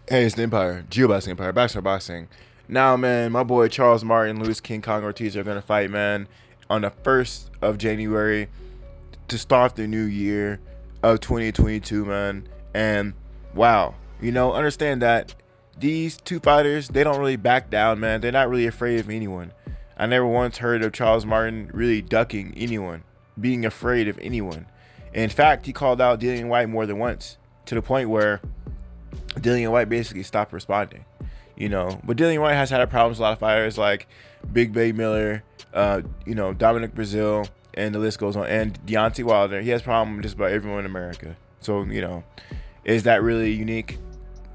Hey, it's the Empire, Geoboxing Empire, Boxer Boxing. Now, man, my boy Charles Martin, Louis King Kong Ortiz are gonna fight, man, on the 1st of January to start the new year of 2022, man. And wow, understand that these two fighters, they don't really back down, man. They're not really afraid of anyone. I never once heard of Charles Martin really ducking anyone, being afraid of anyone. In fact, he called out Dillian White more than once, to the point where Dillian White basically stopped responding. But Dillian White has had a problem with a lot of fighters like Big Bay Miller, Dominic Brazil, and the list goes on. And Deontay Wilder, he has a problem with just about everyone in America. So, is that really unique?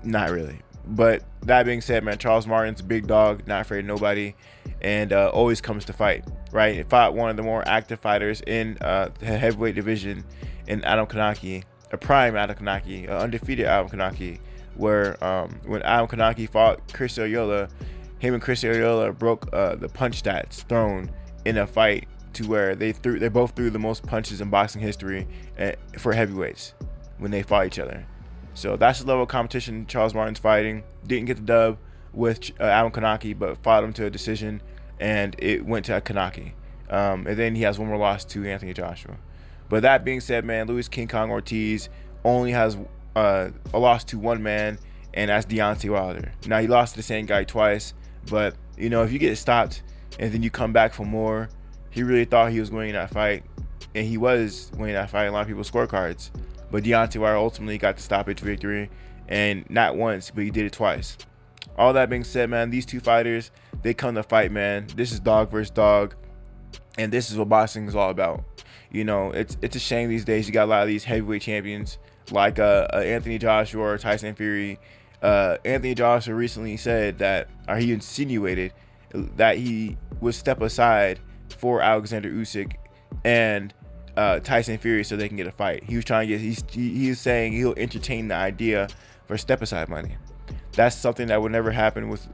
Not really. But that being said, man, Charles Martin's a big dog, not afraid of nobody, and always comes to fight, right? He fought one of the more active fighters in the heavyweight division in Adam Kanaki, a prime Adam Kanaki, an undefeated Adam Kanaki, where when Adam Kanaki fought Chris Ariola, him and Chris Ariola broke the punch stats thrown in a fight to where they both threw the most punches in boxing history for heavyweights when they fought each other. So that's the level of competition Charles Martin's fighting. Didn't get the dub with Adam Kanaki, but fought him to a decision, and it went to Kanaki. And then he has one more loss to Anthony Joshua. But that being said, man, Luis King Kong Ortiz only has a loss to one man, and that's Deontay Wilder. Now, he lost to the same guy twice, but, if you get stopped and then you come back for more, he really thought he was winning that fight, and he was winning that fight in a lot of people's scorecards. But Deontay Wilder ultimately got the stoppage victory, and not once, but he did it twice. All that being said, man, these two fighters, they come to fight, man. This is dog versus dog, and this is what boxing is all about. It's a shame these days you got a lot of these heavyweight champions like Anthony Joshua or Tyson Fury. Anthony Joshua recently said that, or he insinuated that he would step aside for Alexander Usyk and Tyson Fury so they can get a fight. He was trying to get. He is saying he'll entertain the idea for step aside money. That's something that would never happen with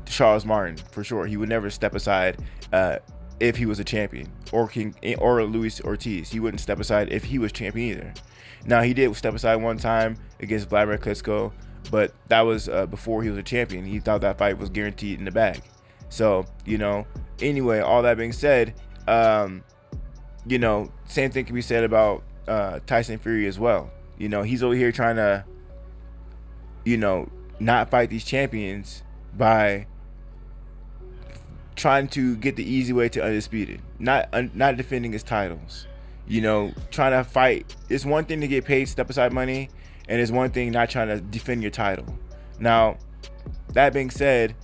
Charles Martin for sure. He would never step aside if he was a champion, or Luis Ortiz. He wouldn't step aside if he was champion either. Now, he did step aside one time against Vladimir Klitschko, but that was before he was a champion. He thought that fight was guaranteed in the bag. So, anyway, all that being said, same thing can be said about Tyson Fury as well. He's over here trying to, not fight these champions by trying to get the easy way to undisputed, not defending his titles. Trying to fight. It's one thing to get paid step aside money, and it's one thing not trying to defend your title. Now, that being said,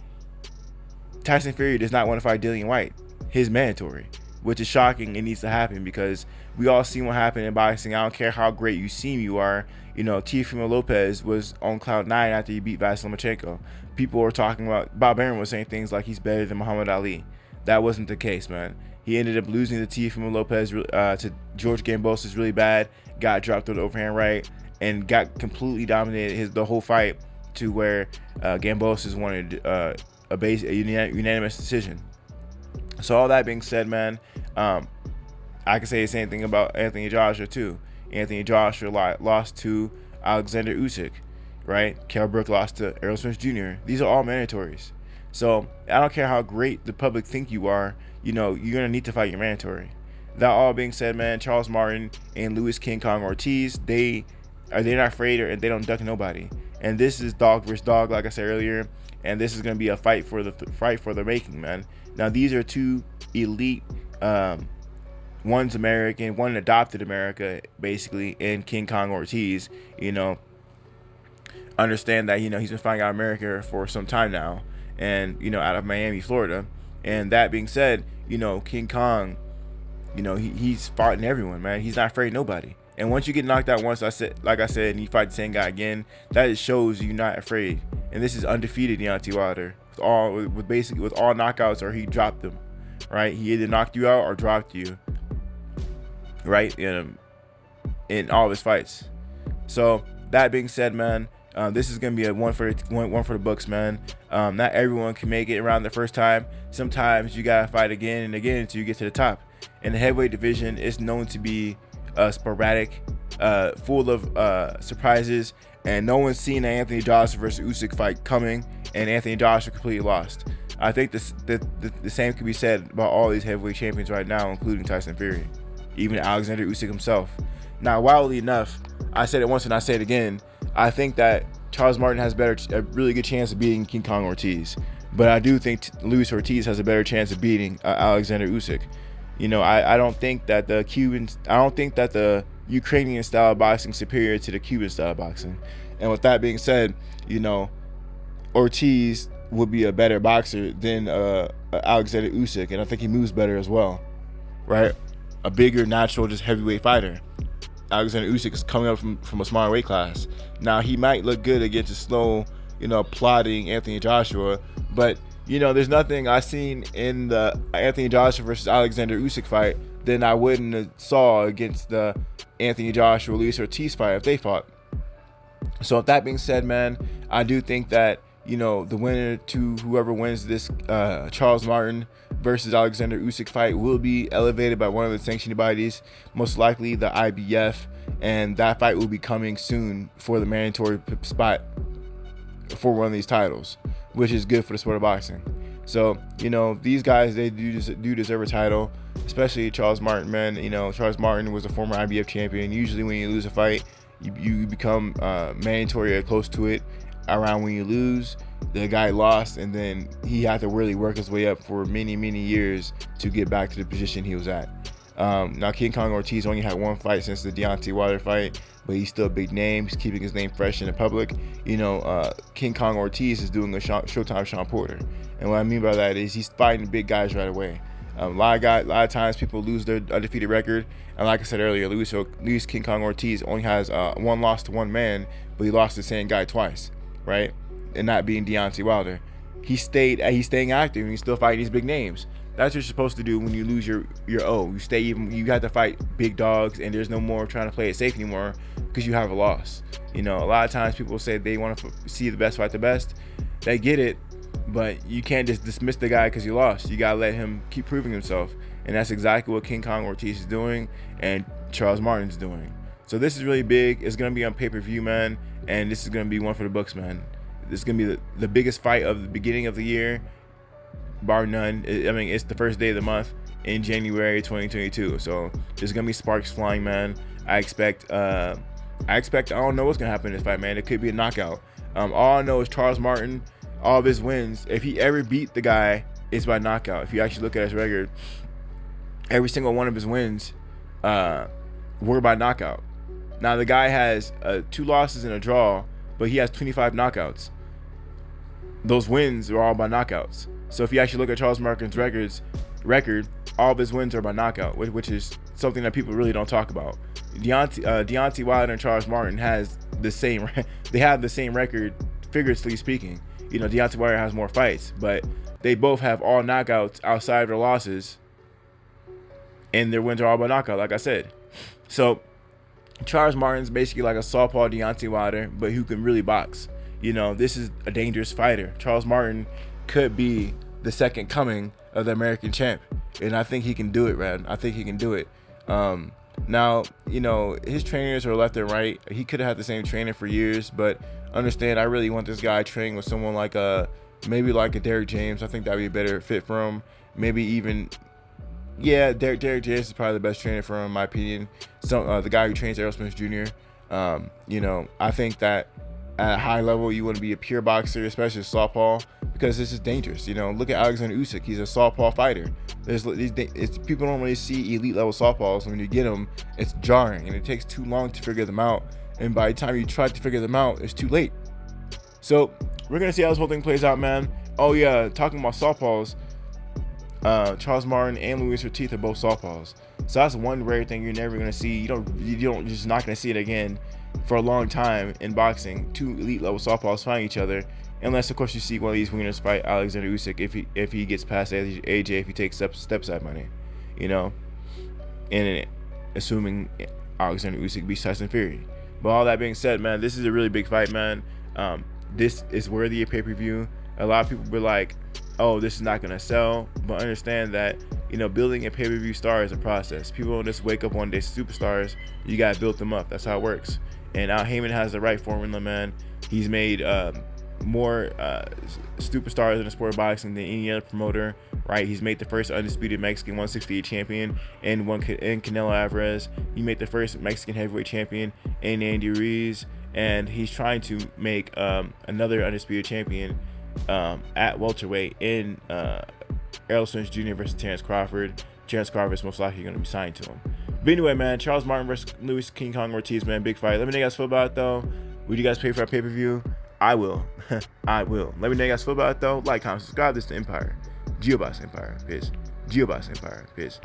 Tyson Fury does not want to fight Dillian White, his mandatory, which is shocking. It needs to happen because we all see what happened in boxing. I don't care how great you are. Teofimo Lopez was on cloud 9 after he beat Vasily Lomachenko. People were talking about, Bob Arum was saying things like he's better than Muhammad Ali. That wasn't the case, man. He ended up losing to Teofimo Lopez to George Gamboa's really bad, got dropped with the overhand right, and got completely dominated the whole fight to where Gamboa's wanted a unanimous decision. So all that being said, man, I can say the same thing about Anthony Joshua too. Anthony Joshua lost to Alexander Usyk, right? Kell Brook lost to Errol Spence Jr. These are all mandatories. So I don't care how great the public think you are, you're gonna need to fight your mandatory. That all being said, man, Charles Martin and Luis King Kong Ortiz, they're not afraid and they don't duck nobody. And this is dog versus dog, like I said earlier. And this is gonna be a fight for the making, man. Now these are two elite. One's American, one adopted America, basically, and King Kong Ortiz, understand that, he's been fighting out America for some time now, and, out of Miami, Florida. And that being said, King Kong, he's fighting everyone, man. He's not afraid of nobody. And once you get knocked out once, like I said, and you fight the same guy again, that shows you're not afraid. And this is undefeated Deontay Wilder, with all knockouts, or he dropped them, right? He either knocked you out or dropped you, right, in all of his fights. So that being said, man, this is gonna be a one for the books, man. Not everyone can make it around the first time. Sometimes you gotta fight again and again until you get to the top. And the heavyweight division is known to be sporadic full of surprises, and no one's seen an Anthony Joshua versus Usyk fight coming, and Anthony Joshua completely lost. I think the same can be said about all these heavyweight champions right now, including Tyson Fury, even Alexander Usyk himself. Now, wildly enough, I said it once and I say it again, I think that Charles Martin has a really good chance of beating King Kong Ortiz. But I do think Luis Ortiz has a better chance of beating Alexander Usyk. You know, I don't think that the Ukrainian style of boxing is superior to the Cuban style of boxing. And with that being said, you know, Ortiz would be a better boxer than Alexander Usyk, and I think he moves better as well, right? A bigger, natural, just heavyweight fighter. Alexander Usyk is coming up from a smaller weight class. Now, he might look good against a slow, plodding Anthony Joshua, but, there's nothing I seen in the Anthony Joshua versus Alexander Usyk fight than I wouldn't have saw against the Anthony Joshua Luis Ortiz fight if they fought. So with that being said, man, I do think that, the winner to whoever wins this Charles Martin versus Alexander Usyk fight will be elevated by one of the sanctioning bodies, most likely the IBF, and that fight will be coming soon for the mandatory spot for one of these titles, which is good for the sport of boxing. So, these guys, they do deserve a title, especially Charles Martin, man. Charles Martin was a former IBF champion. Usually when you lose a fight, you become mandatory or close to it around when you lose. The guy lost, and then he had to really work his way up for many, many years to get back to the position he was at. Now, King Kong Ortiz only had one fight since the Deontay Wilder fight, but he's still a big name. He's keeping his name fresh in the public. King Kong Ortiz is doing a Showtime Sean Porter. And what I mean by that is he's fighting big guys right away. A lot of times people lose their undefeated record. And like I said earlier, Luis King Kong Ortiz only has one loss to one man, but he lost to the same guy twice, right? And not being Deontay Wilder. He's staying active and he's still fighting these big names. That's what you're supposed to do when you lose your O. You have to fight big dogs, and there's no more trying to play it safe anymore because you have a loss. A lot of times people say they want to see the best fight the best. They get it, but you can't just dismiss the guy because you lost. You gotta let him keep proving himself, and that's exactly what King Kong Ortiz is doing and Charles Martin's doing. So this is really big. It's gonna be on pay-per-view, man, and this is gonna be one for the books, man. This is gonna be the biggest fight of the beginning of the year, bar none. It's the first day of the month in January 2022. So there's gonna be sparks flying, man. I expect. I don't know what's gonna happen in this fight, man. It could be a knockout. All I know is Charles Martin, all of his wins, if he ever beat the guy, it's by knockout. If you actually look at his record, every single one of his wins were by knockout. Now the guy has 2 losses and a draw, but he has 25 knockouts. Those wins are all by knockouts. So if you actually look at Charles Martin's record, all of his wins are by knockout, which is something that people really don't talk about. Deontay Wilder and Charles Martin have the same record, figuratively speaking. Deontay Wilder has more fights, but they both have all knockouts outside of their losses, and their wins are all by knockout, like I said. So Charles Martin's basically like a southpaw Deontay Wilder, but who can really box. This is a dangerous fighter. Charles Martin could be the second coming of the American champ, and I think he can do it, man. I think he can do it. Now, his trainers are left and right. He could have had the same trainer for years, but understand, I really want this guy training with someone like maybe like a Derrick James. I think that'd be a better fit for him. Maybe even, Derrick James is probably the best trainer for him, in my opinion. So the guy who trains Errol Spence Jr. I think that at a high level, you want to be a pure boxer, especially a southpaw, because this is dangerous. Look at Alexander Usyk. He's a southpaw fighter. People don't really see elite level southpaws. When you get them, it's jarring, and it takes too long to figure them out. And by the time you try to figure them out, it's too late. So we're gonna see how this whole thing plays out, man. Oh yeah, talking about southpaws, Charles Martin and Luis Ortiz are both southpaws. So that's one rare thing you're never gonna see. You're just not gonna see it again for a long time in boxing. 2 elite level southpaws fighting each other, unless of course you see one of these winners fight Alexander Usyk if he gets past AJ, if he takes step-side money, and assuming Alexander Usyk beats Tyson Fury. But all that being said, man, this is a really big fight, man. This is worthy of pay-per-view. A lot of people be like, oh, this is not gonna sell, but understand that building a pay-per-view star is a process. People don't just wake up one day superstars. You gotta build them up. That's how it works. And Al Heyman has the right formula, man. He's made more superstars in the sport of boxing than any other promoter, right? He's made the first undisputed Mexican 168 champion in Canelo Alvarez. He made the first Mexican heavyweight champion in Andy Ruiz, and he's trying to make another undisputed champion at welterweight in Errol Spence Jr. versus Terrence Crawford. Terrence Crawford is most likely going to be signed to him. But anyway, man, Charles Martin versus Luis King Kong Ortiz, man, big fight. Let me know you guys feel about it, though. Would you guys pay for a pay-per-view? I will. I will. Let me know you guys feel about it, though. Like, comment, subscribe. This is the Empire. GeoBox Empire. Peace. GeoBox Empire. Peace.